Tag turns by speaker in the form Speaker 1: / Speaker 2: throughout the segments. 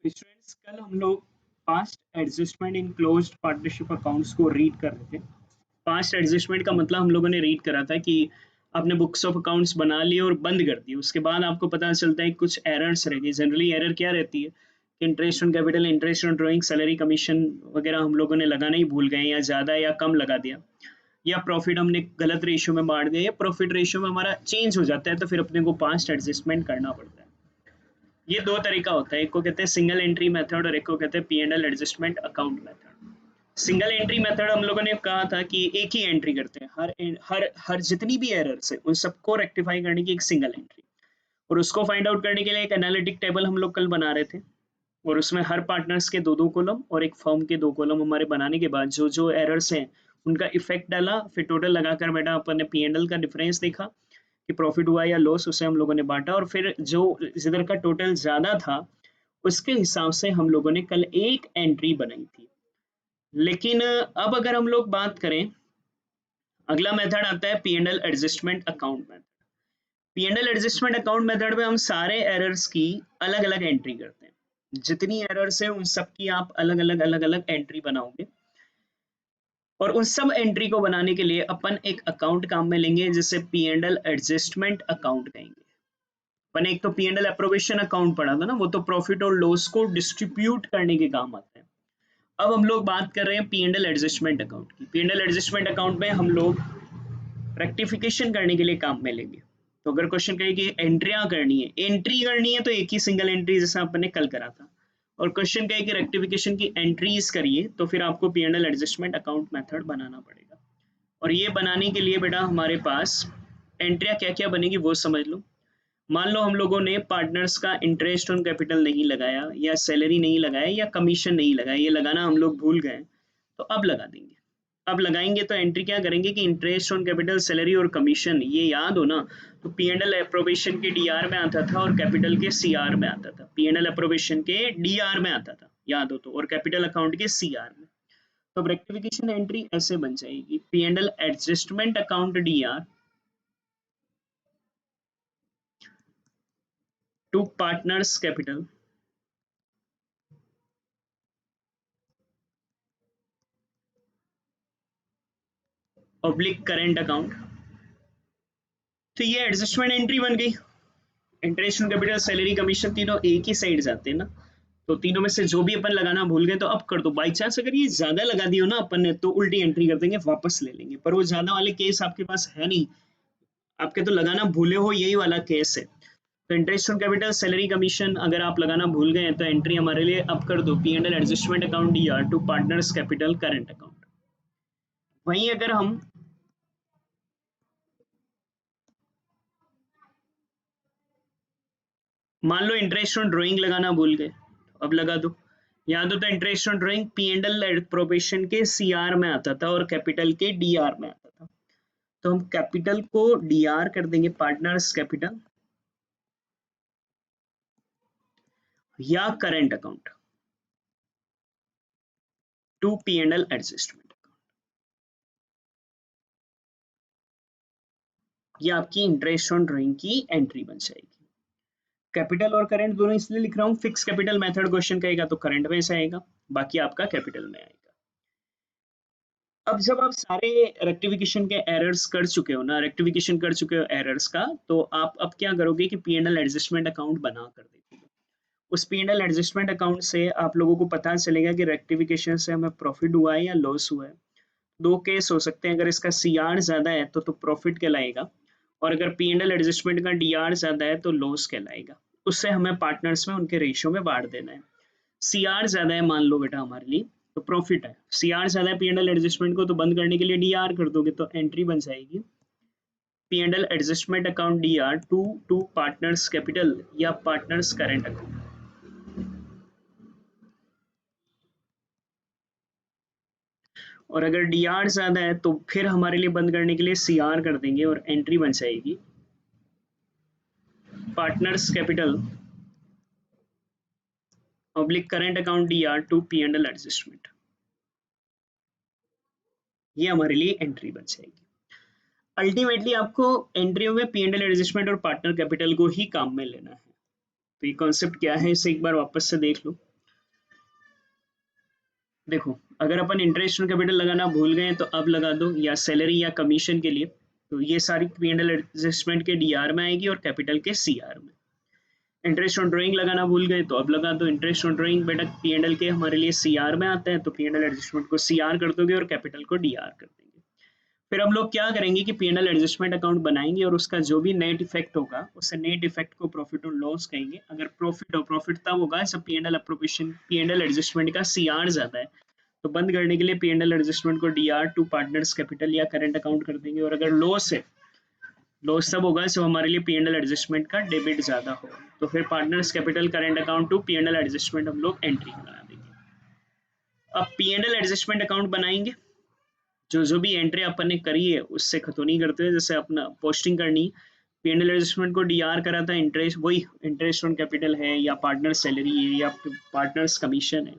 Speaker 1: Students, कल हम लोग past adjustment in closed partnership accounts को रीड कर रहे थे। पास्ट एडजस्टमेंट का मतलब हम लोगों ने रीड करा था कि आपने बुक्स ऑफ अकाउंट्स बना लिए और बंद कर दिए, उसके बाद आपको पता चलता है कि कुछ एरर्स रह गई। जनरली एरर क्या रहती है कि interest on capital, interest on drawing, salary commission वगैरह हम लोगों ने लगाना ही भूल गए, या ज़्यादा या कम लगा दिया, या प्रॉफिट हमने गलत रेशियो में बांट दिया, या प्रॉफिट रेशियो में हमारा चेंज हो जाता है, तो फिर अपने को पास्ट एडजस्टमेंट करना पड़ता है। ये दो तरीका होता है, एक को कहते हैं सिंगल एंट्री मेथड और एक को कहते हैं P&L adjustment account method. Single entry method हम लोगों ने कहा था कि एक ही एंट्री करते हैं, हर हर हर जितनी भी एरर्स है उन सबको रेक्टिफाई करने की एक सिंगल एंट्री, और उसको फाइंड आउट करने के लिए एक एनालिटिक टेबल हम लोग कल बना रहे थे, और उसमें हर पार्टनर्स के दो दो कॉलम और एक फर्म के दो कॉलम हमारे बनाने के बाद जो जो एरर्स हैं उनका इफेक्ट डाला, फिर टोटल लगाकर बेटा अपन ने P&L का डिफरेंस देखा कि प्रॉफिट हुआ या लॉस, उसे हम लोगों ने बांटा, और फिर जो जिधर का टोटल ज्यादा था उसके हिसाब से हम लोगों ने कल एक एंट्री बनाई थी। लेकिन अब अगर हम लोग बात करें, अगला मेथड आता है P&L adjustment account method. P&L adjustment account method में हम सारे एरर्स की अलग अलग एंट्री करते हैं, जितनी एरर्स है उन सब की आप अलग अलग एंट्री बनाओगे, और उन सब एंट्री को बनाने के लिए अपन एक अकाउंट काम में लेंगे जिसे P&L एडजस्टमेंट अकाउंट कहेंगे। अपन एक तो P&L अप्रोवेशन अकाउंट पढ़ा था ना, वो तो प्रॉफिट और लॉस को डिस्ट्रीब्यूट करने के काम आता है। अब हम लोग बात कर रहे हैं P&L एडजस्टमेंट अकाउंट की। P&L एडजस्टमेंट अकाउंट में हम लोग रेक्टिफिकेशन करने के लिए काम में लेंगे। तो अगर क्वेश्चन कहे कि एंट्रियां करनी है, एंट्री करनी है, तो एक ही सिंगल एंट्री जैसा अपन ने कल करा था, और क्वेश्चन कहे कि रेक्टिफिकेशन की एंट्रीज करिए, तो फिर आपको P&L एडजस्टमेंट अकाउंट मेथड बनाना पड़ेगा। और ये बनाने के लिए बेटा हमारे पास एंट्रियां क्या क्या बनेगी वो समझ लो। मान लो हम लोगों ने पार्टनर्स का इंटरेस्ट ऑन कैपिटल नहीं लगाया, या सैलरी नहीं लगाया, या कमीशन नहीं लगाया, ये लगाना हम लोग भूल गए, तो अब लगा देंगे। अब लगाएंगे तो एंट्री क्या करेंगे कि इंटरेस्ट ऑन कैपिटल, सैलरी और कमीशन, ये याद हो ना, तो P&L अप्रोवेशन के डीआर में आता था और कैपिटल के सीआर में आता था। P&L अप्रोवेशन के डीआर में आता था, याद हो तो, और कैपिटल अकाउंट के सीआर में। तो रेक्टिफिकेशन एंट्री ऐसे बन जाएगी, P&L adjustment account DR to partners capital oblique current account. तो ये एडजस्टमेंट एंट्री बन गई। Interest on capital, salary, commission तीनों एक ही साइड जाते हैं ना, तो तीनों में से जो भी अपन लगाना भूल गए तो अब कर दो। बाई चांस अगर ये ज्यादा लगा दियो ना अपन ने, तो उल्टी एंट्री कर देंगे, वापस ले लेंगे, पर वो ज्यादा वाले केस आपके पास है नहीं, आपके तो लगाना भूले हो यही वाला केस है। तो interest on capital, salary, commission अगर आप लगाना भूल गए तो एंट्री हमारे लिए अब कर दो, P&L adjustment account DR to partners capital current account. वहीं अगर हम मान लो इंटरेस्ट ऑन ड्राइंग लगाना भूल गए, तो अब लगा दो। याद होता है interest on drawing P&L appropriation के सीआर में आता था और कैपिटल के डीआर में आता था, तो हम कैपिटल को डीआर कर देंगे पार्टनर्स कैपिटल या current account to P&L adjustment. ये आपकी इंटरेस्ट ऑन ड्राइंग की एंट्री बन जाएगी। कैपिटल और करंट दोनों इसलिए लिख रहा हूँ, फिक्स कैपिटल मेथड क्वेश्चन कहेगा तो करंट में से आएगा, बाकी आपका कैपिटल में आएगा। अब जब आप सारे रेक्टिफिकेशन के एरर्स कर चुके हो ना, रेक्टिफिकेशन कर चुके हो एरर्स का, तो आप अब क्या करोगे कि P&L एडजस्टमेंट अकाउंट बना कर देते हो। उस P&L एडजस्टमेंट अकाउंट से आप लोगों को पता चलेगा कि रेक्टिफिकेशन से हमें प्रॉफिट हुआ है या लॉस हुआ है। दो केस हो सकते हैं, अगर इसका सीआर ज्यादा है तो प्रॉफिट कहलाएगा, और अगर P&L एडजस्टमेंट का डीआर ज्यादा है तो लॉस कहलाएगा। उससे हमें पार्टनर्स में उनके रेशियो में बांट देना है। सीआर ज्यादा है मान लो बेटा हमारे लिए, तो प्रॉफिट है। सीआर ज्यादा है P&L एडजस्टमेंट को, तो बंद करने के लिए डीआर कर दोगे, तो एंट्री बन जाएगी P&L adjustment account DR to partners capital या पार्टनर्स करंट अकाउंट। और अगर डीआर ज्यादा है तो फिर हमारे लिए बंद करने के लिए सीआर कर देंगे, और एंट्री बन जाएगी partners capital oblique current account DR to P&L adjustment. ये हमारे लिए एंट्री बन जाएगी। अल्टीमेटली आपको एंट्रियों में P&L एडजस्टमेंट और पार्टनर कैपिटल को ही काम में लेना है। तो ये कॉन्सेप्ट क्या है, इसे एक बार वापस से देख लो। देखो अगर अपन इंटरेस्ट ऑन कैपिटल लगाना भूल गए तो अब लगा दो, या सैलरी या कमीशन के लिए, तो ये सारी P&L एडजस्टमेंट के डीआर में आएगी और कैपिटल के सीआर में। इंटरेस्ट ऑन ड्राइंग लगाना भूल गए तो अब लगा दो, इंटरेस्ट ऑन ड्राइंग बेटा P&L के हमारे लिए सीआर में आता है, तो P&L एडजस्टमेंट को सीआर कर दोगे और कैपिटल को डीआर कर देंगे। फिर हम लोग क्या करेंगे कि P&L एडजस्टमेंट अकाउंट बनाएंगे और उसका जो भी नेट इफेक्ट होगा उसे नेट इफेक्ट को प्रॉफिट और लॉस कहेंगे। अगर प्रॉफिट हो, प्रॉफिट तब होगा जब P&L अप्रोप्रिएशन P&L एडजस्टमेंट का सीआर ज्यादा है, तो बंद करने के लिए P&L एडजस्टमेंट को डीआर टू पार्टनर्स कैपिटल या करंट अकाउंट कर देंगे। और अगर लॉस है, लॉस तब होगा जब हमारे लिए P&L एडजस्टमेंट का डेबिट ज्यादा हो, तो फिर partners capital current account to P&L adjustment हम लोग एंट्री बना देंगे। अब P&L एडजस्टमेंट अकाउंट बनाएंगे, जो जो भी एंट्री अपन ने करी है उससे खतौनी करते हुए, जैसे अपना पोस्टिंग करनी, P&L एडजस्टमेंट को डीआर करा था, इंटरेस्ट वही इंटरेस्ट ऑन कैपिटल है या पार्टनर सैलरी है या पार्टनर्स कमीशन है,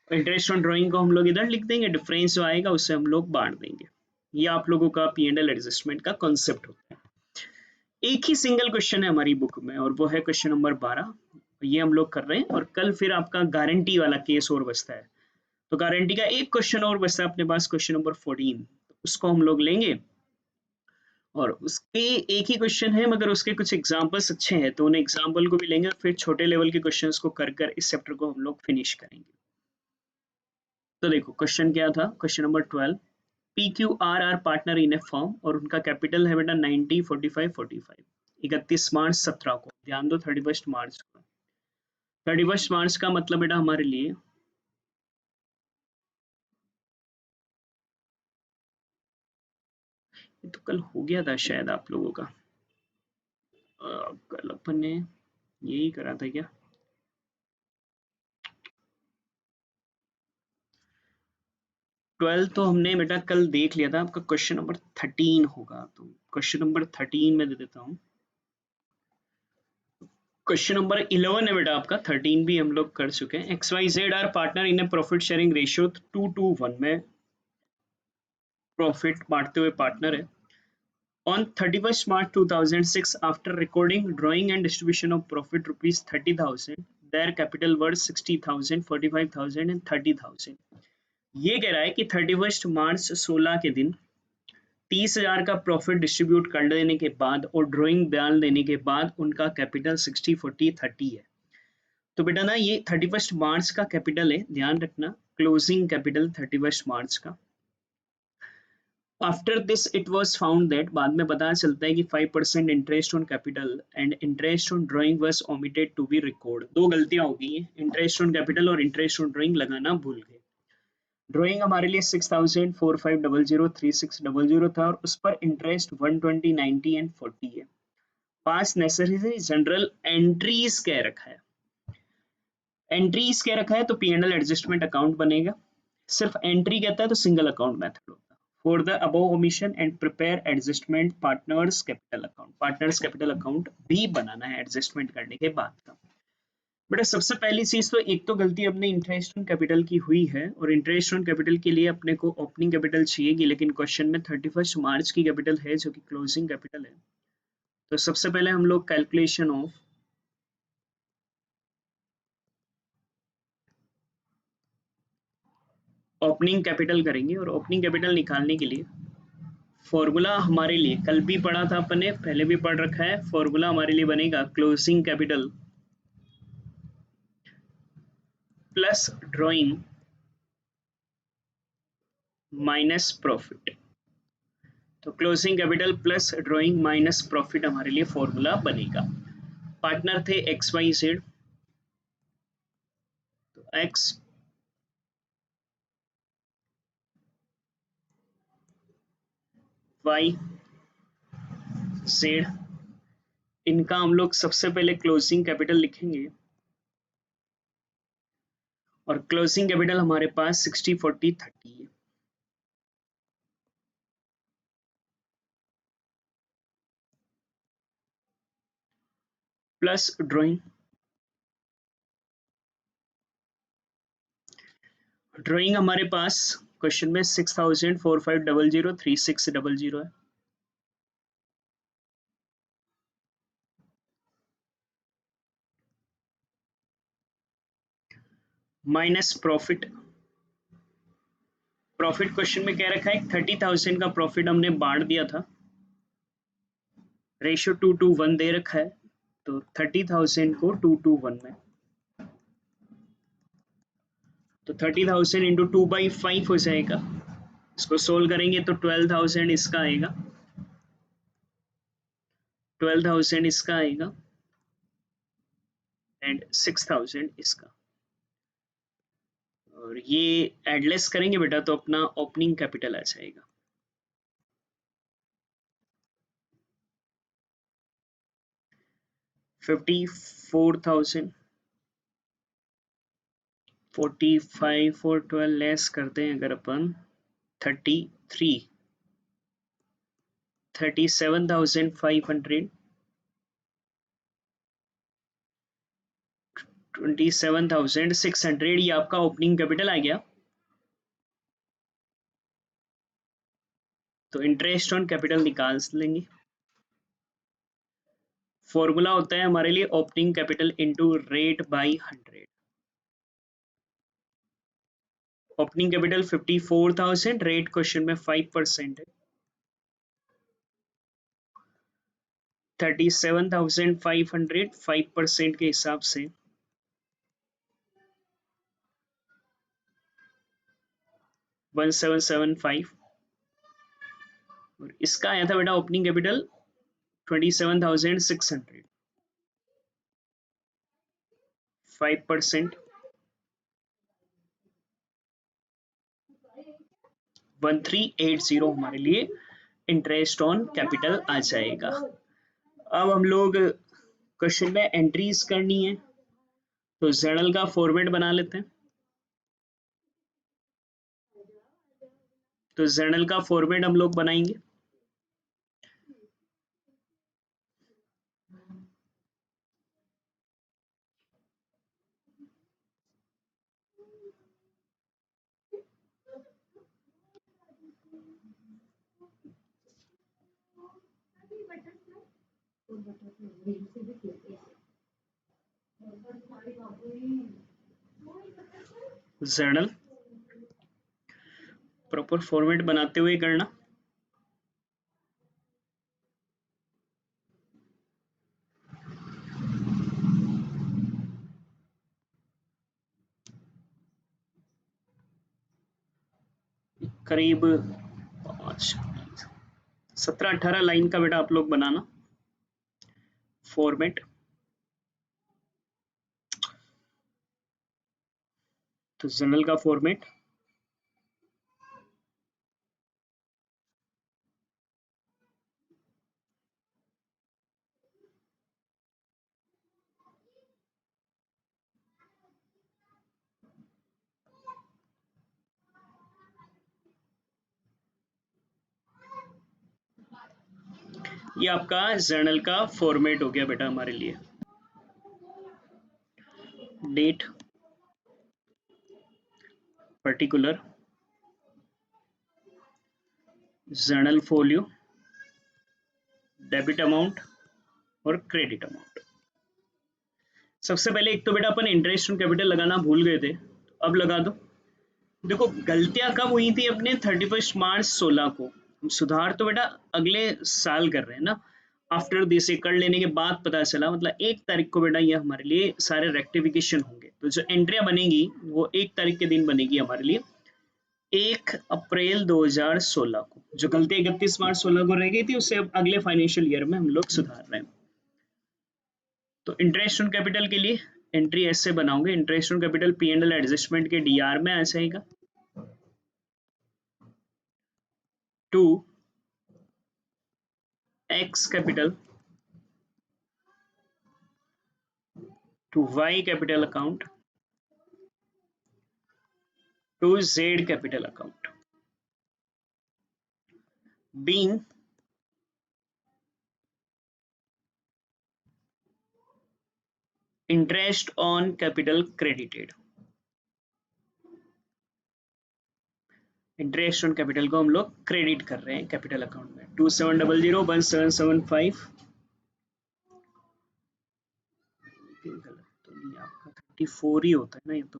Speaker 1: इंटरेस्ट ऑन ड्राइंग को हम लोग इधर लिख देंगे, डिफरेंस जो आएगा उससे हम लोग बांट देंगे। ये आप लोगों का P&L एडजस्टमेंट का कॉन्सेप्ट होता है। एक ही सिंगल क्वेश्चन है हमारी बुक में और वो है क्वेश्चन नंबर 12, ये हम लोग कर रहे हैं और कल फिर आपका गारंटी वाला केस और बचता है, तो गारंटी का एक क्वेश्चन और बचता है अपने पास, क्वेश्चन नंबर 14, उसको हम लोग लेंगे और उसके एक ही क्वेश्चन है मगर उसके कुछ एग्जांपल्स अच्छे हैं, तो उन एग्जांपल को भी लेंगे और फिर छोटे लेवल के क्वेश्चंस को कर कर इस चैप्टर को हम लोग फिनिश करेंगे। तो देखो क्वेश्चन क्या था, question number 12, P Q R partner in A firm और उनका कैपिटल है बेटा 90 45 45, 31 मार्च 17 को, ध्यान दो 31 मार्च को, 31 मार्च का मतलब बेटा हमारे लिए ये तो कल हो गया था शायद आप लोगों का, कल अपन ने यही करा था क्या, 12 तो हमने बेटा कल देख लिया था, आपका क्वेश्चन नंबर 13 होगा, तो क्वेश्चन नंबर 13 में दे देता हूँ। क्वेश्चन नंबर 11 है बेटा आपका, 13 भी हम लोग कर चुके हैं। X Y Z are partner in a profit sharing ratio 2:1 में प्रॉफिट बांटते हुए पार्टनर है। On 31st March 2006, after recording, drawing and distribution of profit rupees 30,000, their capital worth 60,000, 45,000 and 30,000। ये कह रहा है कि 31 मार्च 16 के दिन 30,000 का प्रॉफिट डिस्ट्रीब्यूट कर देने के बाद और ड्राइंग बयान देने के बाद उनका कैपिटल 60 40 30 है। तो बेटा ना ये 31 मार्च का कैपिटल है, ध्यान रखना, क्लोजिंग कैपिटल 31 मार्च का। After this it was found that, बाद में पता चलता है कि 5% interest on capital and interest on drawing was omitted to be record. दो गलतियां हो गई हैं, इंटरेस्ट ऑन कैपिटल और इंटरेस्ट ऑन ड्राइंग लगाना भूल गए। ड्राइंग हमारे लिए 6,000 4500 3600 था और उस पर इंटरेस्ट 120 90 एंड 40 है। पास नेसेसरी जनरल एंट्रीज कह रखा है, एंट्रीज कह रखा है तो P&L एडजस्टमेंट अकाउंट बनेगा, सिर्फ एंट्री कहता है तो सिंगल अकाउंट मेथड होता है। For the above omission and prepare adjustment partners capital account, partners capital account भी बनाना है एडजस्टमेंट करने के बाद का। बेटा सबसे पहली चीज तो एक तो गलती अपने इंटरेस्ट ऑन कैपिटल की हुई है और इंटरेस्ट ऑन कैपिटल के लिए अपने को ओपनिंग कैपिटल चाहिए, लेकिन क्वेश्चन में 31 मार्च की कैपिटल है जो कि क्लोजिंग कैपिटल है। तो सबसे पहले हम लोग कैलकुलेशन ऑफ ओपनिंग कैपिटल करेंगे और ओपनिंग कैपिटल निकालने के लिए फॉर्मूला हमारे लिए कल भी पढ़ा था अपन ने, पहले भी पढ़ रखा है, फॉर्मूला हमारे लिए बनेगा closing capital plus drawing minus profit. तो closing capital plus drawing minus profit हमारे लिए फॉर्मूला बनेगा। पार्टनर थे एक्स वाई जेड, तो एक्स वाई जेड, इनका हम लोग सबसे पहले क्लोजिंग कैपिटल लिखेंगे और क्लोजिंग कैपिटल हमारे पास 60 40 30 है। प्लस ड्राइंग, ड्राइंग हमारे पास क्वेश्चन में 6,000 4500 3600 है, माइनस प्रॉफिट प्रॉफिट क्वेश्चन में क्या रखा है, 30,000 का प्रॉफिट हमने बांट दिया था, रेशियो 2:1 दे रखा है, तो 30,000 को 2:1 में, तो 30,000 इंटू 2/5 हो जाएगा। इसको सोल्व करेंगे तो 12,000 इसका आएगा, 12,000 इसका आएगा एंड 6,000 इसका, और ये एडलेस करेंगे बेटा तो अपना ओपनिंग कैपिटल आ जाएगा। $54,000, 45 और 12 लेस करते हैं अगर अपन, 33, 37,500, 27,600, ये आपका ओपनिंग कैपिटल आ गया। तो इंटरेस्ट ऑन कैपिटल निकाल लेंगे। फॉर्मूला होता है हमारे लिए opening capital into rate by 100। Opening capital 54,000, rate question में 5% है, 37,500 5% के हिसाब से 1775, और इसका आया था बेटा ओपनिंग कैपिटल 27,600, 5%, 1380 हमारे लिए इंटरेस्ट ऑन कैपिटल आ जाएगा। अब हम लोग क्वेश्चन में एंट्रीज करनी है, तो जर्नल का फॉर्मेट बना लेते हैं। तो जर्नल का फॉर्मेट हम लोग बनाएंगे, जर्नल प्रॉपर फॉर्मेट बनाते हुए करना। करीब 17-18 लाइन का बेटा आप लोग बनाना फॉर्मेट। तो जर्नल का फॉर्मेट, ये आपका जर्नल का फॉर्मेट हो गया बेटा हमारे लिए। Date, particular, journal folio, debit amount और क्रेडिट अमाउंट। सबसे पहले एक तो बेटा अपन इंटरेस्ट ऑन कैपिटल लगाना भूल गए थे, अब लगा दो। देखो गलतियां कब हुई थी अपने 31 मार्च 16 को, हम सुधार तो बेटा अगले साल कर रहे हैं ना, आफ्टर दिस कर लेने के बाद पता चला, मतलब 1 तारीख को बेटा ये हमारे लिए सारे रेक्टिफिकेशन होंगे, तो जो एंट्रियां बनेगी वो 1 तारीख के दिन बनेगी हमारे लिए 1 अप्रैल 2016 को। जो गलती 31 मार्च 16 को रह गई थी उसे अब अगले फाइनेंशियल ईयर में हम लोग सुधार रहे हैं। तो इंटरेस्ट ऑन कैपिटल के लिए एंट्री ऐसे बनाओगे, interest on capital P&L adjustment के DR में आ जाएगा, to X capital to Y capital account to Z capital account, being interest on capital credited. Interest on capital को हम लोग क्रेडिट कर रहे हैं कैपिटल अकाउंट में, 27001775। गलत तो नहीं, आपका 34 ही होता है ना ये तो,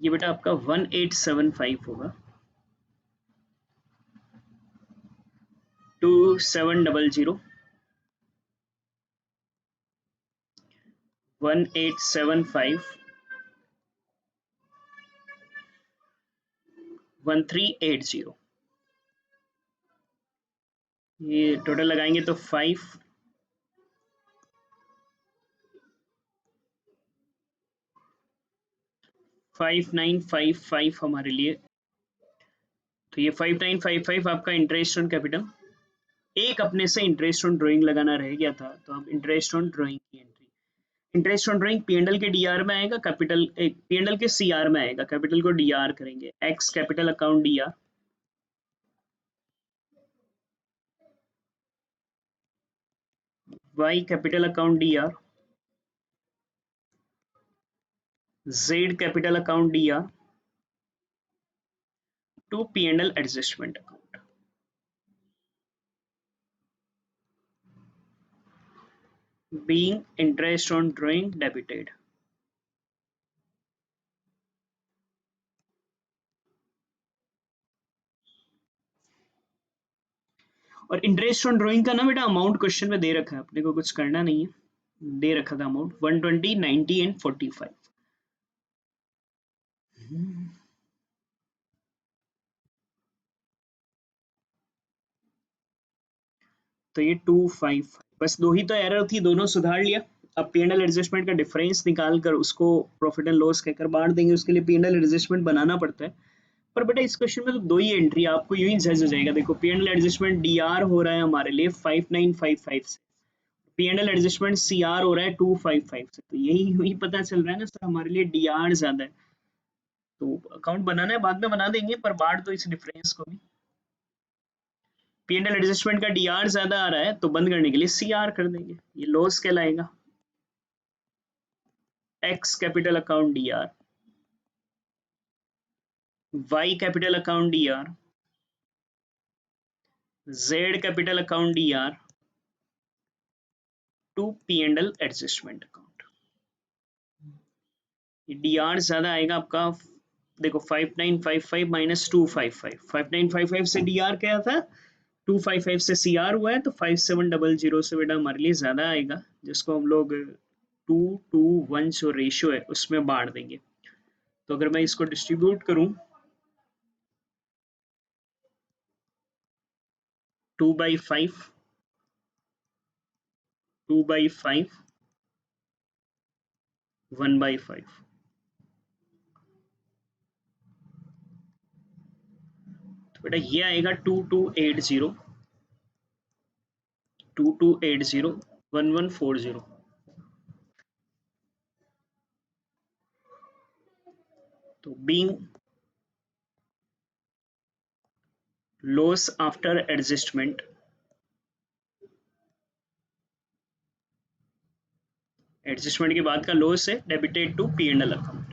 Speaker 1: ये बेटा आपका 1875 होगा, 2700, 1875, 1380। ये टोटल लगाएंगे तो 5955 हमारे लिए। तो ये 5955 आपका इंटरेस्ट ऑन कैपिटल। एक अपने से इंटरेस्ट ऑन ड्राइंग लगाना रह गया था, तो अब इंटरेस्ट ऑन ड्राइंग की entry. Interest on drawing PNL के डीआर में आएगा, कैपिटल पीएनएल के सीआर में आएगा, कैपिटल को डीआर करेंगे, X capital account DR, Y capital account DR, Z capital account DR to PNL adjustment account. being interest on drawing debited। और interest on drawing का ना बेटा अमाउंट क्वेश्चन में दे रखा है, अपने को कुछ करना नहीं है, दे रखा था अमाउंट 120, 90 एंड 45। तो ये 25, बस दो ही तो एरर थी, दोनों सुधार लिया। अब पीएनएल एडजस्टमेंट का डिफरेंस निकाल कर उसको प्रॉफिट एंड लॉस कहकर बांट देंगे, उसके लिए पीएनएल एडजस्टमेंट बनाना पड़ता है। पर बेटा इस क्वेश्चन में तो दो ही एंट्री, आपको यूं ही जज हो जाएगा। देखो पीएनएल एडजस्टमेंट डीआर हो रहा है हमारे लिए 5955 से, पीएनएल एडजस्टमेंट सीआर हो रहा है 255 से, तो यही यही पता चल रहा है ना सर हमारे लिए डीआर ज्यादा है। तो अकाउंट बनाना है बाद में बना देंगे, पर बांट दो इस डिफरेंस को भी। पीएनएल एडजस्टमेंट का डीआर ज्यादा आ रहा है, तो बंद करने के लिए सीआर कर देंगे, ये लॉस कहलाएगा। X capital account DR, Y capital account DR, Z capital account DR to PNL adjustment account. DR ज्यादा आएगा आपका, देखो 5955 माइनस 255, 5955 से डीआर क्या था, 255 से सीआर हुआ है, तो 5700 से बेटा हमारे लिए ज्यादा आएगा, जिसको हम लोग 2:1 जो रेशियो है उसमें बांट देंगे। तो अगर मैं इसको डिस्ट्रीब्यूट करूं 2/5, 2/5, 1/5, तो बेटा ये आएगा 2280, 2280, 1140। तो being loss after adjustment, adjustment के बाद का लॉस है, debited to PNL account,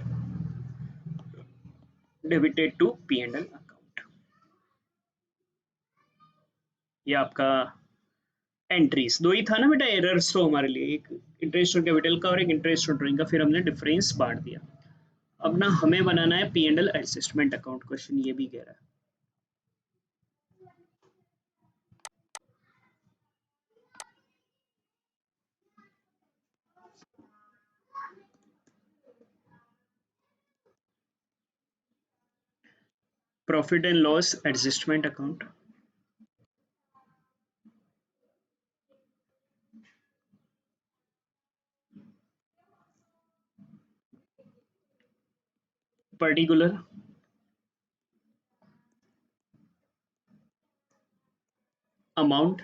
Speaker 1: debited to PNL account. ये आपका एंट्रीज दो ही था ना बेटा एरर्स, तो हमारे लिए एक इंटरेस्ट ऑन कैपिटल का और एक इंटरेस्ट ऑन ड्राइंग का, फिर हमने डिफरेंस बांट दिया। अब ना हमें बनाना है पीएनएल एडजस्टमेंट अकाउंट, क्वेश्चन ये भी कह रहा है। Profit and loss adjustment account, particular amount,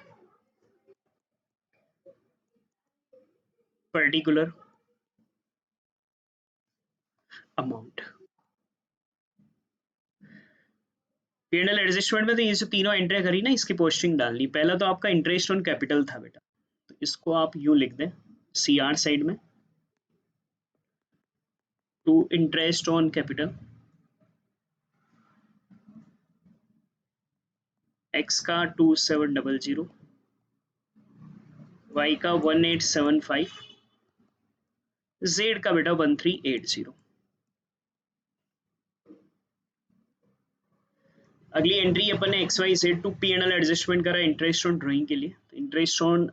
Speaker 1: particular amount. PNL adjustment में तो ये जो तीनों एंट्री करी ना, इसकी पोस्टिंग डालनी। पहला तो आपका इंटरेस्ट ऑन कैपिटल था बेटा, तो इसको आप यूं लिख दें सीआर साइड में, to interest on capital, X का 2700, वाई का 1875, जेड का बेटा 1380। अगली एंट्री अपन ने X Y Z to P and L adjustment करा इंटरेस्ट ऑन ड्राइंग के लिए, तो interest on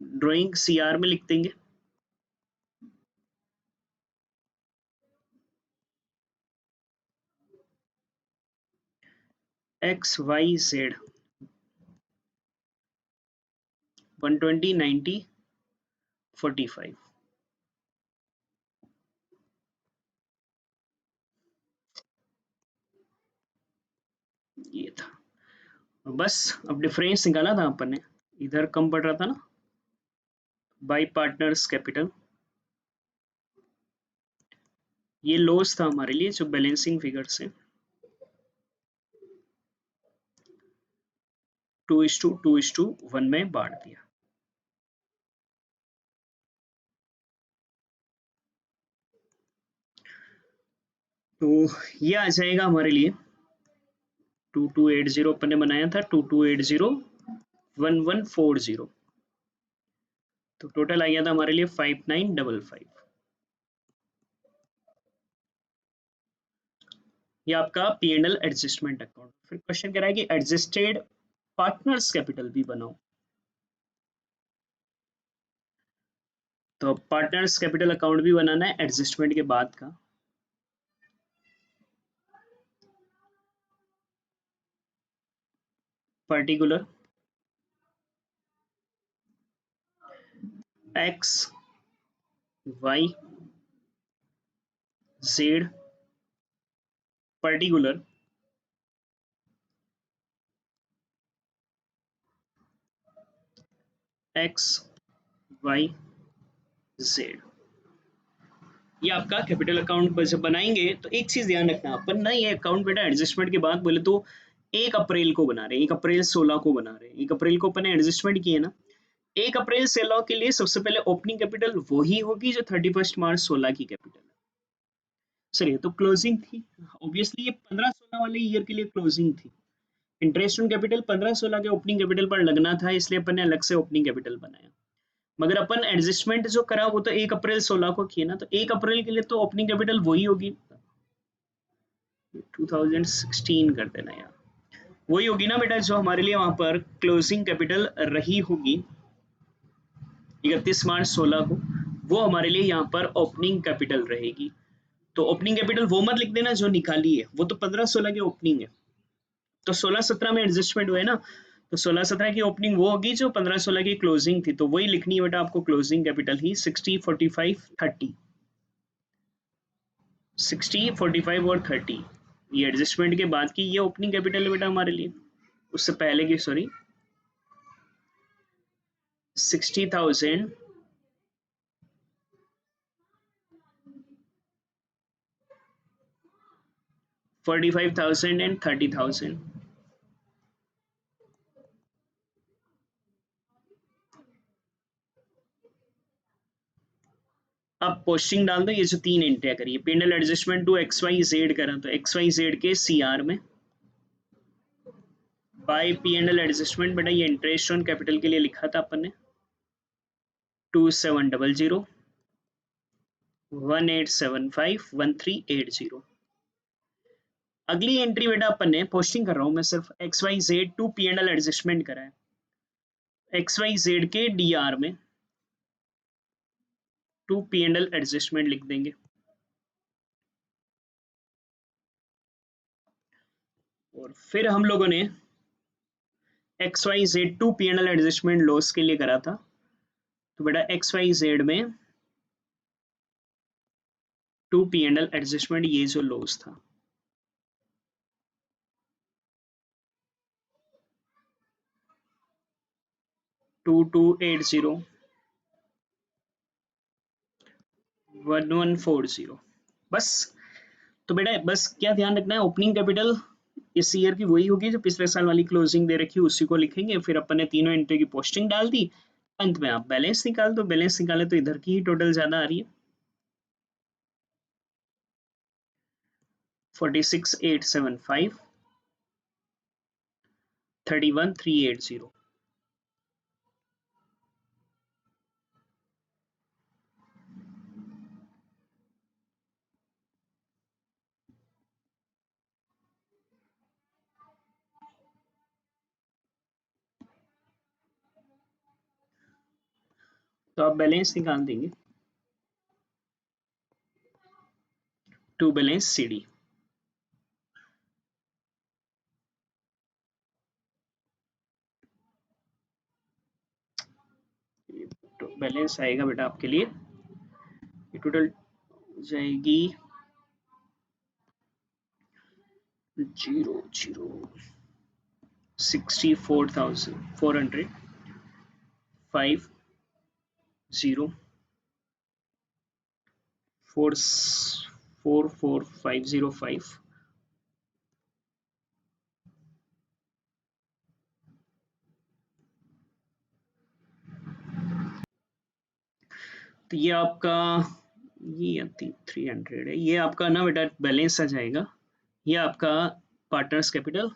Speaker 1: drawing C R में लिख देंगे। एक्स वाई जेड 120 90 45 ये था। बस अब डिफरेंस निकाला था अपन ने, इधर कम पड़ रहा था ना बाई पार्टनर्स कैपिटल, ये लॉस था हमारे लिए जो बैलेंसिंग फिगर से 2:1 में बांट दिया। तो ये आ जाएगा हमारे लिए 2280 अपन ने बनाया था 2280 1140, तो टोटल आ गया था हमारे लिए 5955। ये आपका P and L adjustment account. फिर क्वेश्चन कह रहा है कि एडजस्टेड पार्टनर्स कैपिटल भी बनाओ, तो पार्टनर्स कैपिटल अकाउंट भी बनाना है एडजस्टमेंट के बाद का। Particular X Y Z particular X Y Z, ये आपका कैपिटल अकाउंट जब बनाएंगे तो एक चीज ध्यान रखना, अपन ना ये अकाउंट बेटा एडजस्टमेंट के बाद बोले तो 1 अप्रैल को बना रहे हैं, 1 अप्रैल 16 को बना रहे हैं, 1 अप्रैल को अपन ने एडजस्टमेंट किए ना, 1 अप्रैल 16 के लिए सबसे पहले ओपनिंग कैपिटल वही होगी जो 31 मार्च 16 की कैपिटल है। सर ये तो क्लोजिंग थी, ऑब्वियसली ये 15-16 वाले ईयर के लिए क्लोजिंग थी। इंटरेस्ट ऑन कैपिटल 15-16 के ओपनिंग कैपिटल पर लगना था, इसलिए अपन ने अलग से ओपनिंग कैपिटल बनाया। मगर अपन एडजस्टमेंट जो करा वो तो 1 अप्रैल 16 को किए ना, तो 1 अप्रैल के लिए तो ओपनिंग कैपिटल वही होगी, 2016 कर देना यार, वही होगी ना बेटा जो हमारे लिए वहां पर क्लोजिंग कैपिटल रही होगी 31 मार्च 16 को, वो हमारे लिए यहाँ पर ओपनिंग कैपिटल रहेगी। तो ओपनिंग कैपिटल वो मत लिख देना जो निकाली है, वो तो 15-16 की ओपनिंग है, तो 16-17 में एडजस्टमेंट हुए ना, तो 16-17 की ओपनिंग वो होगी जो 15-16 की क्लोजिंग थी, तो वही लिखनी है बेटा आपको क्लोजिंग कैपिटल ही 60 45 30, 60 45 और 30, ये एडजस्टमेंट के बाद की ये ओपनिंग कैपिटल है बेटा हमारे लिए, उससे पहले की सॉरी 60,000 45,000 एंड 30,000। अब पोस्टिंग डाल दो, ये जो 3 एंट्रिया करिए, PNL adjustment to X Y Z करा तो एक्स वाई जेड के सी आर में by P and L adjustment, बेटा ये इंटरेस्ट ऑन कैपिटल के लिए लिखा था अपन ने 2700 1875 1380। अगली एंट्री बेटा अपन ने पोस्टिंग कर रहा हूं मैं, सिर्फ X Y Z to P and L adjustment करा है, एक्स वाई जेड के डी आर में to P and L adjustment लिख देंगे। और फिर हम लोगों ने X Y Z to P and L adjustment loss के लिए करा था, तो बेटा एक्स वाई जेड में to P and L adjustment ये जो लॉस था 2280 1140, बस। तो बेटा बस क्या ध्यान रखना है, ओपनिंग कैपिटल इस ईयर की वही होगी जो पिछले साल वाली क्लोजिंग दे रखी है, उसी को लिखेंगे। फिर अपन ने तीनों एंट्री की पोस्टिंग डाल दी, अंत में आप बैलेंस निकाल दो, बैलेंस निकाले तो इधर की ही टोटल ज्यादा आ रही है 46,875 31,380। तो आप बैलेंस निकाल देंगे टू बैलेंस CD। तो बैलेंस आएगा बेटा आपके लिए, ये टोटल जाएगी 64,400 50 44505। तो ये आपका, ये 300 है, ये आपका ना बेटा बैलेंस आ जाएगा, ये आपका पार्टनर्स कैपिटल,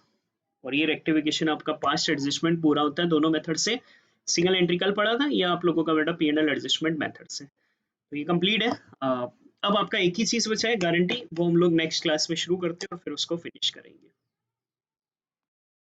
Speaker 1: और ये रेक्टिफिकेशन आपका पास्ट एडजस्टमेंट पूरा होता है दोनों मेथड से। सिंगल एंट्री कल पड़ा था, ये आप लोगों का बेटा P&L एडजस्टमेंट मेथड से। तो ये कंप्लीट है। अब आपका एक ही चीज बचा है, गारंटी, वो हम लोग नेक्स्ट क्लास में शुरू करते हैं और फिर उसको फिनिश करेंगे।